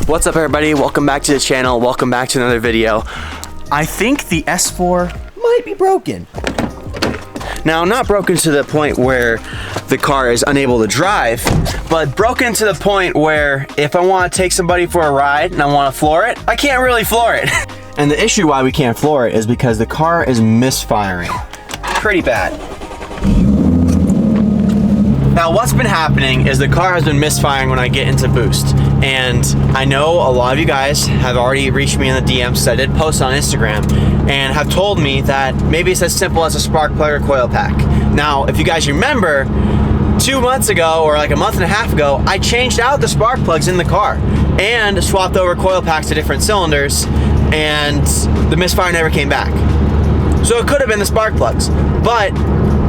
What's up everybody, welcome back to the channel, welcome back to another video. I think the S4 might be broken. Now, not broken to the point where the car is unable to drive, but broken to the point where if I want to take somebody for a ride and I want to floor it, I can't really floor it. And the issue why we can't floor it is because the car is misfiring pretty bad. Now, what's been happening is the car has been misfiring when I get into boost. And I know a lot of you guys have already reached me in the DMs, because I did post on Instagram, and have told me that maybe it's as simple as a spark plug or coil pack. Now, if you guys remember, 2 months ago, or like a month and a half ago, I changed out the spark plugs in the car and swapped over coil packs to different cylinders, and the misfire never came back. So it could have been the spark plugs, but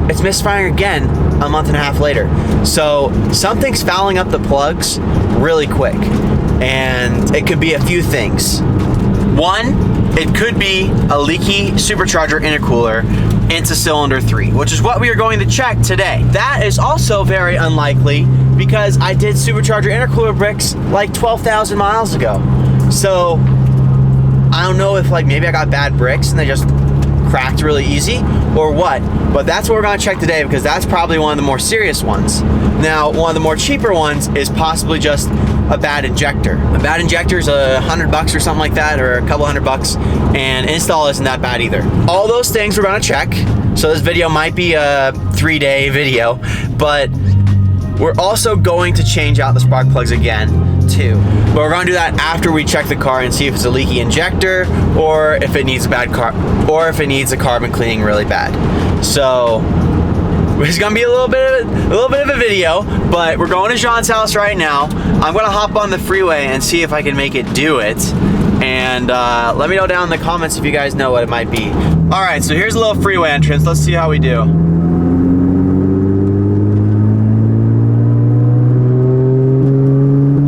it's misfiring again a month and a half later. So something's fouling up the plugs really quick, and it could be a few things. One, it could be a leaky supercharger intercooler into cylinder 3, which is what we are going to check today. That is also very unlikely because I did supercharger intercooler bricks like 12,000 miles ago. So I don't know if like maybe I got bad bricks and they just cracked really easy or what, but that's what we're gonna check today because that's probably one of the more serious ones. Now, one of the more cheaper ones is possibly just a bad injector. A bad injector is $100 or something like that, or a couple $100, and install isn't that bad either. All those things we're gonna check. So this video might be a 3-day video, but we're also going to change out the spark plugs again too. But we're gonna do that after we check the car and see if it's a leaky injector or if it needs a carbon cleaning really bad. So it's gonna be a little bit of a video, but we're going to Jean's house right now. I'm gonna hop on the freeway and see if I can make it do it. And let me know down in the comments if you guys know what it might be. All right, so here's a little freeway entrance. Let's see how we do.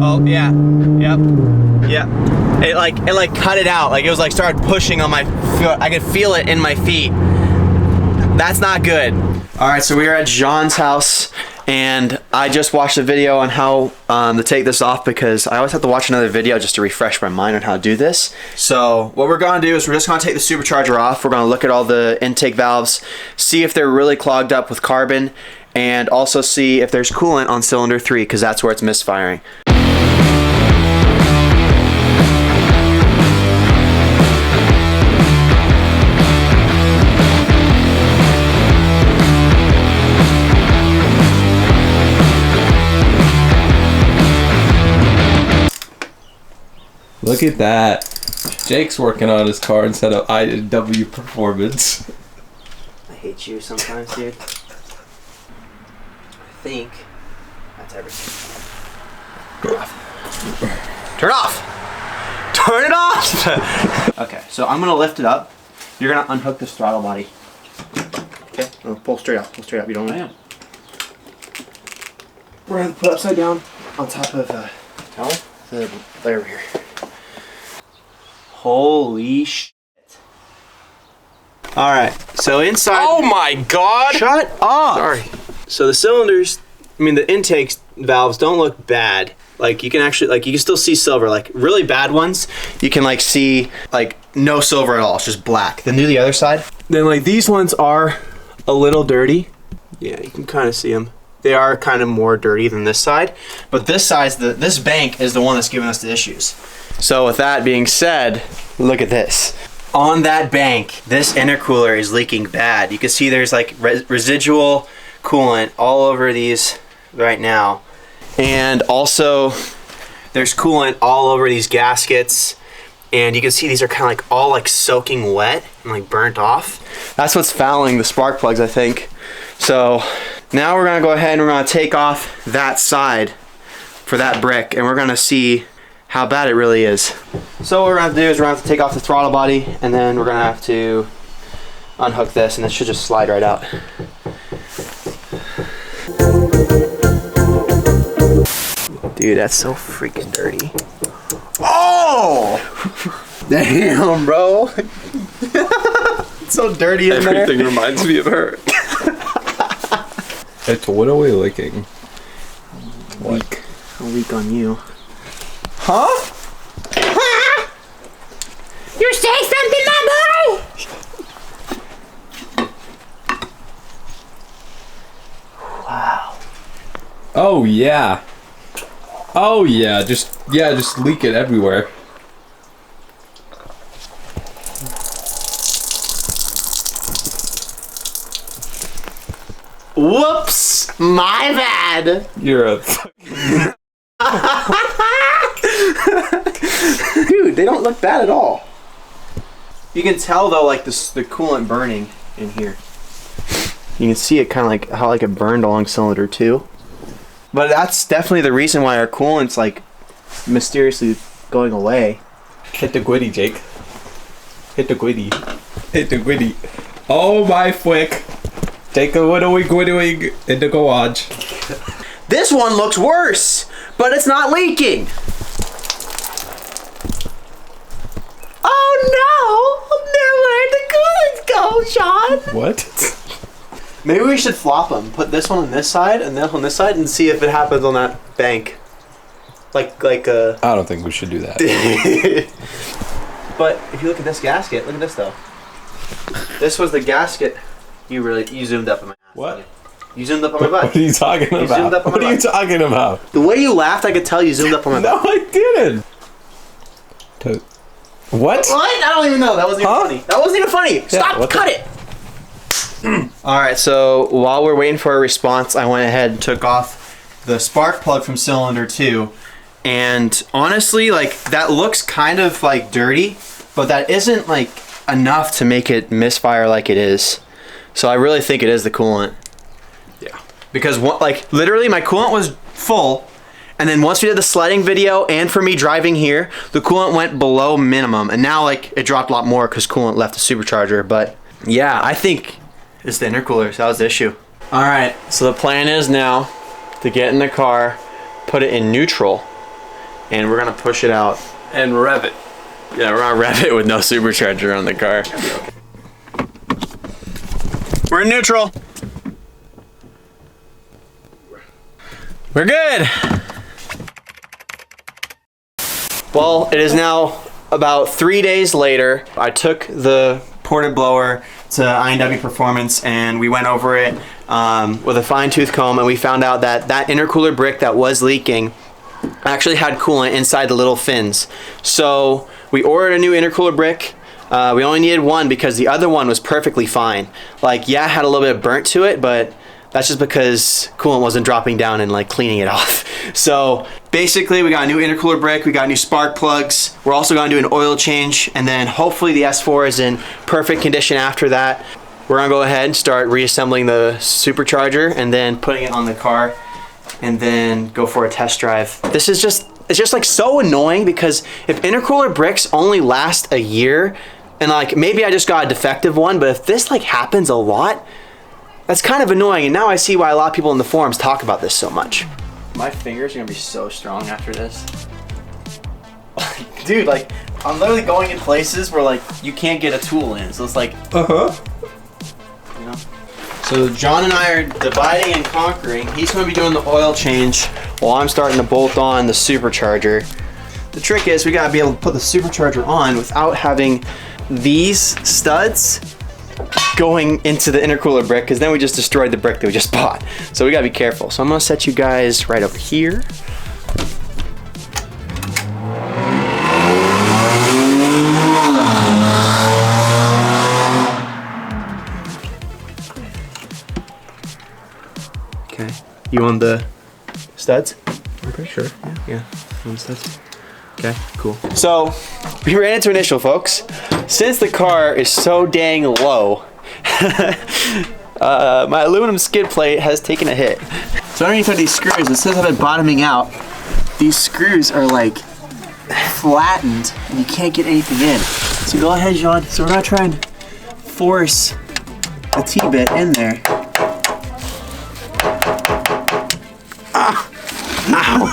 Oh yeah, yep. It like cut it out. Like it was like started pushing on my foot. I could feel it in my feet. That's not good. All right, so we are at Jean's house, and I just watched a video on how to take this off because I always have to watch another video just to refresh my mind on how to do this. So what we're gonna do is we're just gonna take the supercharger off. We're gonna look at all the intake valves, see if they're really clogged up with carbon, and also see if there's coolant on cylinder 3 because that's where it's misfiring. Look at that. Jake's working on his car instead of IW Performance. I hate you sometimes, dude. I think that's everything. Turn off! Turn it off! Okay, so I'm gonna lift it up. You're gonna unhook this throttle body. Okay, no, pull straight up, You don't want to. We're gonna put it upside down on top of the towel, the layer here. Holy shit. Alright, so inside. Oh my god! Shut up! Sorry. So the cylinders, the intake valves don't look bad. Like you can actually, like you can still see silver. Like really bad ones, you can like see like no silver at all. It's just black. Then do the other side. Then like these ones are a little dirty. Yeah, you can kind of see them. They are kind of more dirty than this side. But this side, this bank is the one that's giving us the issues. So with that being said, look at this. On that bank, this intercooler is leaking bad. You can see there's like residual coolant all over these right now. And also there's coolant all over these gaskets. And you can see these are kind of like all like soaking wet and like burnt off. That's what's fouling the spark plugs, I think. So now we're gonna go ahead and we're gonna take off that side for that brick, and we're gonna see how bad it really is. So what we're gonna have to do is we're gonna have to take off the throttle body, and then we're gonna have to unhook this, and it should just slide right out. Dude, that's so freaking dirty. Oh! Damn, bro. It's so dirty in there. Everything reminds me of her. It's what are we licking? Weak on you. Huh? You say something, my boy? Wow. Oh yeah. Oh yeah, just leak it everywhere. Whoops! My bad! You're a Dude, they don't look bad at all. You can tell though, like the coolant burning in here. You can see it kind of like how like it burned along cylinder 2. But that's definitely the reason why our coolant's like mysteriously going away. hit the gwitty, Jake. Hit the gwitty. Hit the gwitty. Oh my flick. Take a gwitty in the garage. This one looks worse, but it's not leaking. Oh no! Where'd the coolants go, Sean? What? Maybe we should flop them. Put this one on this side and this one on this side and see if it happens on that bank. Like I don't think we should do that. But if you look at this gasket, look at this though. This was the gasket. You zoomed up on my ass. What? You zoomed up on my butt. What are you talking about? zoomed up on my What are you butt. talking about? The way you laughed, I could tell you zoomed up on my No, butt. I didn't. What? What? I don't even know. That wasn't even funny. That wasn't even funny. Stop. Cut it. Alright, so while we're waiting for a response, I went ahead and took off the spark plug from cylinder 2. And honestly, like, that looks kind of like dirty, but that isn't like enough to make it misfire like it is. So I really think it is the coolant. Yeah. Because like literally my coolant was full, and then once we did the sledding video and for me driving here, the coolant went below minimum, and now like it dropped a lot more because coolant left the supercharger. But yeah, I think it's the intercooler, so that was the issue. All right, so the plan is now to get in the car, put it in neutral, and we're gonna push it out. And rev it. Yeah, we're gonna rev it with no supercharger on the car. We're in neutral. We're good. Well, it is now about 3 days later. I took the ported blower to I&W Performance and we went over it with a fine-tooth comb, and we found out that that intercooler brick that was leaking actually had coolant inside the little fins. So we ordered a new intercooler brick. We only needed one because the other one was perfectly fine. Like, yeah, it had a little bit of burnt to it, but that's just because coolant wasn't dropping down and like cleaning it off. So basically we got a new intercooler brick, we got new spark plugs. We're also gonna do an oil change, and then hopefully the S4 is in perfect condition after that. We're gonna go ahead and start reassembling the supercharger and then putting it on the car and then go for a test drive. This is just, it's just like so annoying because if intercooler bricks only last a year, and like maybe I just got a defective one, but if this like happens a lot, that's kind of annoying, and now I see why a lot of people in the forums talk about this so much. My fingers are gonna be so strong after this. Dude, like, I'm literally going in places where like you can't get a tool in, so it's like, you know? So John and I are dividing and conquering. He's gonna be doing the oil change while I'm starting to bolt on the supercharger. The trick is we gotta be able to put the supercharger on without having these studs going into the intercooler brick, because then we just destroyed the brick that we just bought. So we gotta be careful. So I'm gonna set you guys right over here. Okay, you on the studs? I'm pretty sure. Yeah, on the studs. Okay, cool. So we ran into an issue, folks. Since the car is so dang low, my aluminum skid plate has taken a hit. So underneath are these screws. It says I've been bottoming out. These screws are like flattened and you can't get anything in. So go ahead, John. So we're gonna try and force the T-bit in there. Ah! Ow!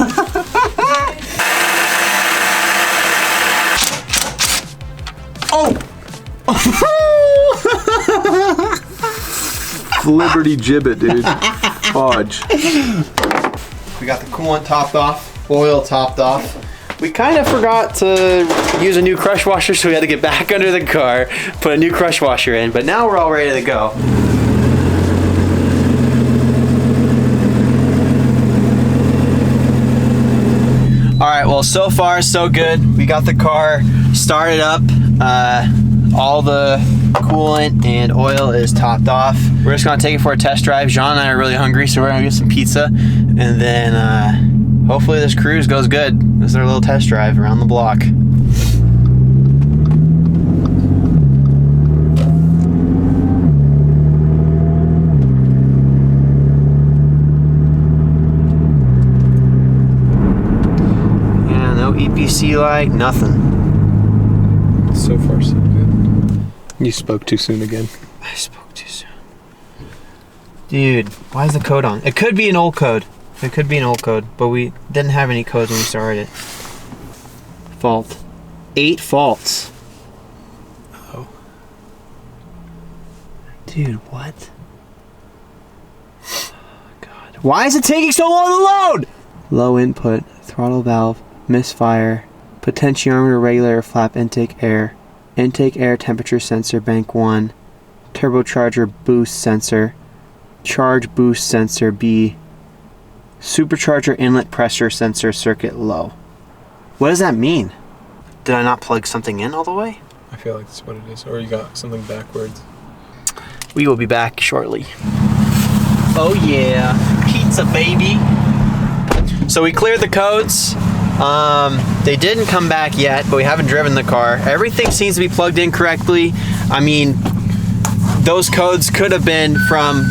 Liberty gibbet, dude. Fudge. We got the coolant topped off, oil topped off. we kind of forgot to use a new crush washer, so we had to get back under the car, put a new crush washer in, but now we're all ready to go. All right, well, so far so good. We got the car started up. All the coolant and oil is topped off. We're just gonna take it for a test drive. Jean and I are really hungry, so we're gonna get some pizza, and then hopefully this cruise goes good. This is our little test drive around the block. Yeah, no EPC light, nothing. So far, so good. You spoke too soon again. I spoke too soon. Dude, why is the code on? It could be an old code. It could be an old code, but we didn't have any codes when we started it. Fault. 8 faults. Oh. Dude, what? Oh, God. Why is it taking so long to load? Low input, throttle valve, misfire, potentiometer regulator flap intake air temperature sensor bank 1, turbocharger boost sensor, charge boost sensor B, supercharger inlet pressure sensor circuit low. What does that mean? Did I not plug something in all the way? I feel like that's what it is. Or you got something backwards. We will be back shortly. Oh yeah, pizza baby. So we cleared the codes. They didn't come back yet, but we haven't driven the car. Everything seems to be plugged in correctly. I mean, those codes could have been from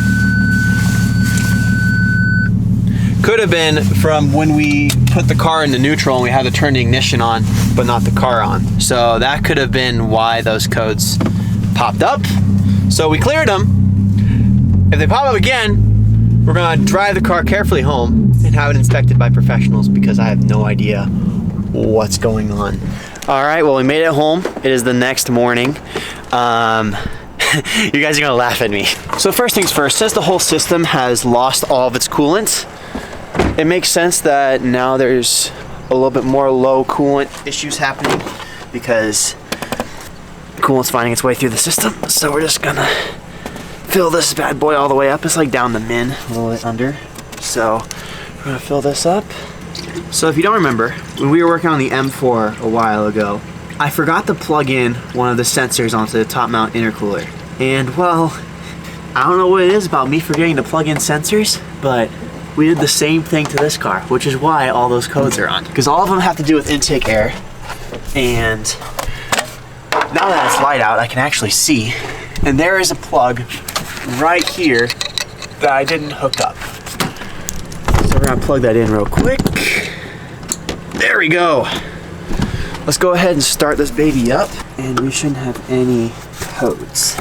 when we put the car into neutral and we had to turn the ignition on, but not the car on. So that could have been why those codes popped up. So we cleared them. If they pop up again, we're gonna drive the car carefully home and have it inspected by professionals because I have no idea what's going on. All right, well, we made it home. It is the next morning. You guys are gonna laugh at me. So first things first, since the whole system has lost all of its coolant, it makes sense that now there's a little bit more low coolant issues happening because coolant's finding its way through the system. So we're just gonna fill this bad boy all the way up. It's like down the min, a little bit under. So we're gonna fill this up. So if you don't remember, when we were working on the M4 a while ago, I forgot to plug in one of the sensors onto the top mount intercooler. And well, I don't know what it is about me forgetting to plug in sensors, but we did the same thing to this car, which is why all those codes are on. Because all of them have to do with intake air. And now that it's light out, I can actually see. And there is a plug right here that I didn't hook up. So we're gonna plug that in real quick. There we go. Let's go ahead and start this baby up, and we shouldn't have any codes.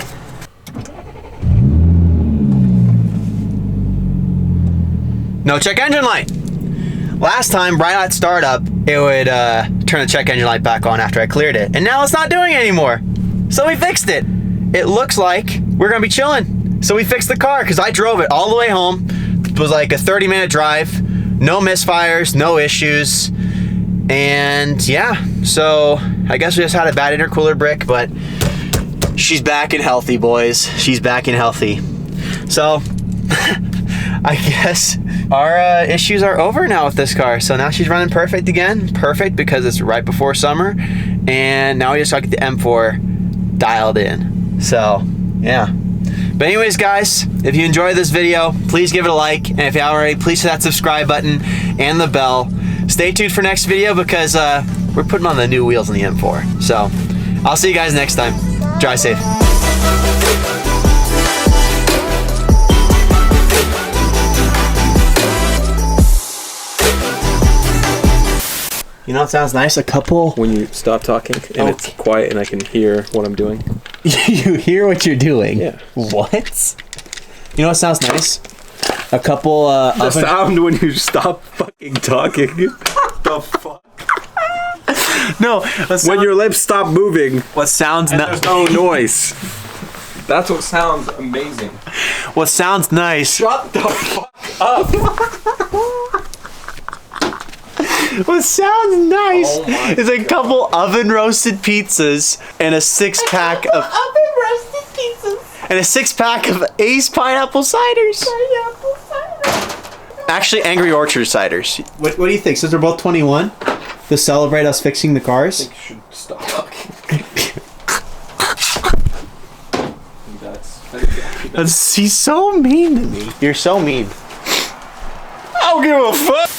No check engine light. Last time, right at startup, it would turn the check engine light back on after I cleared it, and now it's not doing it anymore. So we fixed it. It looks like we're gonna be chilling. So we fixed the car because I drove it all the way home. It was like a 30-minute drive, no misfires, no issues. And yeah, so I guess we just had a bad intercooler brick, but she's back and healthy, boys. She's back and healthy. So I guess our issues are over now with this car. So now she's running perfect again. Perfect because it's right before summer. And now we just got to get the M4 dialed in. So yeah. But anyways, guys, if you enjoyed this video, please give it a like. And if you haven't already, please hit that subscribe button and the bell. Stay tuned for next video because we're putting on the new wheels on the M4. So I'll see you guys next time. Drive safe. You know what sounds nice? A couple... When you stop talking and it's quiet and I can hear what I'm doing. You hear what you're doing? Yeah. What? You know what sounds nice? A couple... the sound when you stop fucking talking. The fuck? No. When your lips stop moving. What sounds nice? There's no noise. That's what sounds amazing. What sounds nice... Shut the fuck up. What sounds nice Oh my is a God. couple oven roasted pizzas and a 6-pack of Ace pineapple ciders. Actually, Angry Orchard ciders. What do you think? Since they're both 21, to celebrate us fixing the cars? You should stop talking. He's so mean to me. You're so mean. I don't give a fuck.